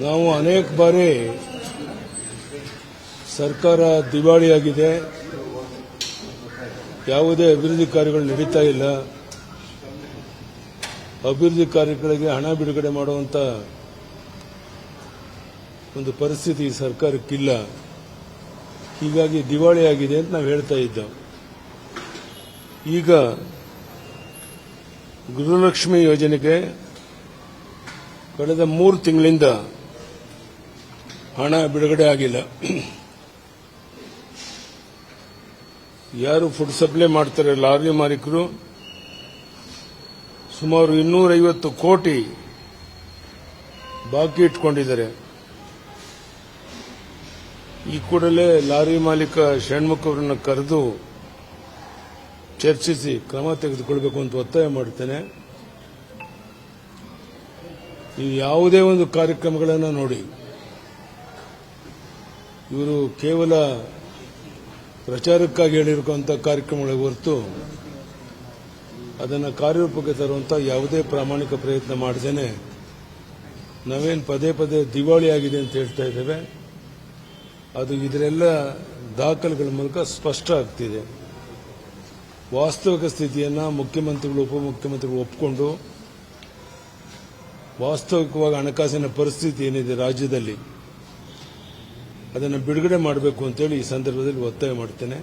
ನಾವು ಅನೇಕ ಬಾರಿ ಸರ್ಕಾರ ದಿವಾಳಿಯಾಗಿದೆ, ಯಾವುದೇ ಅಭಿವೃದ್ಧಿ ಕಾರ್ಯಗಳು ನಡೀತಾ ಇಲ್ಲ, ಅಭಿವೃದ್ಧಿ ಕಾರ್ಯಗಳಿಗೆ ಹಣ ಬಿಡುಗಡೆ ಮಾಡುವಂತ ಒಂದು ಪರಿಸ್ಥಿತಿ ಸರ್ಕಾರಕ್ಕಿಲ್ಲ, ಹೀಗಾಗಿ ದಿವಾಳಿಯಾಗಿದೆ ಅಂತ ನಾವು ಹೇಳ್ತಾ ಇದ್ದೆವು. ಈಗ ಗೃಹಲಕ್ಷ್ಮಿ ಯೋಜನೆಗೆ ಕಳೆದ 3 ತಿಂಗಳಿಂದ ಹಣ ಬಿಡುಗಡೆ ಆಗಿಲ್ಲ. ಯಾರು ಫುಡ್ ಸಪ್ಲೈ ಮಾಡ್ತಾರೆ ಲಾರಿ ಮಾಲೀಕರು ಸುಮಾರು 250 ಕೋಟಿ ಬಾಕಿ ಇಟ್ಕೊಂಡಿದ್ದಾರೆ. ಈ ಕೂಡಲೇ ಲಾರಿ ಮಾಲೀಕ ಷಣ್ಮುಖ ಅವರನ್ನು ಕರೆದು ಚರ್ಚಿಸಿ ಕ್ರಮ ತೆಗೆದುಕೊಳ್ಳಬೇಕು ಅಂತ ಒತ್ತಾಯ ಮಾಡುತ್ತೇನೆ. ನೀವು ಯಾವುದೇ ಒಂದು ಕಾರ್ಯಕ್ರಮಗಳನ್ನು ನೋಡಿ, ಇವರು ಕೇವಲ ಪ್ರಚಾರಕ್ಕಾಗಿ ಹೇಳಿರುವಂತಹ ಕಾರ್ಯಕ್ರಮಗಳ ಹೊರತು ಅದನ್ನು ಕಾರ್ಯರೂಪಕ್ಕೆ ತರುವಂಥ ಯಾವುದೇ ಪ್ರಾಮಾಣಿಕ ಪ್ರಯತ್ನ ಮಾಡದೇನೆ ನಾವೇನು ಪದೇ ಪದೇ ದಿವಾಳಿಯಾಗಿದೆ ಅಂತ ಹೇಳ್ತಾ ಇದ್ದೇವೆ, ಅದು ಇದರೆಲ್ಲ ದಾಖಲೆಗಳ ಮೂಲಕ ಸ್ಪಷ್ಟ ಆಗ್ತಿದೆ. ವಾಸ್ತವಿಕ ಸ್ಥಿತಿಯನ್ನು ಮುಖ್ಯಮಂತ್ರಿಗಳು ಉಪಮುಖ್ಯಮಂತ್ರಿಗಳು ಒಪ್ಪಿಕೊಂಡು ವಾಸ್ತವಿಕವಾಗಿ ಹಣಕಾಸಿನ ಪರಿಸ್ಥಿತಿ ಏನಿದೆ ರಾಜ್ಯದಲ್ಲಿ ಅದನ್ನು ಬಿಡುಗಡೆ ಮಾಡಬೇಕು ಅಂತೇಳಿ ಈ ಸಂದರ್ಭದಲ್ಲಿ ಒತ್ತಾಯ ಮಾಡ್ತೇನೆ.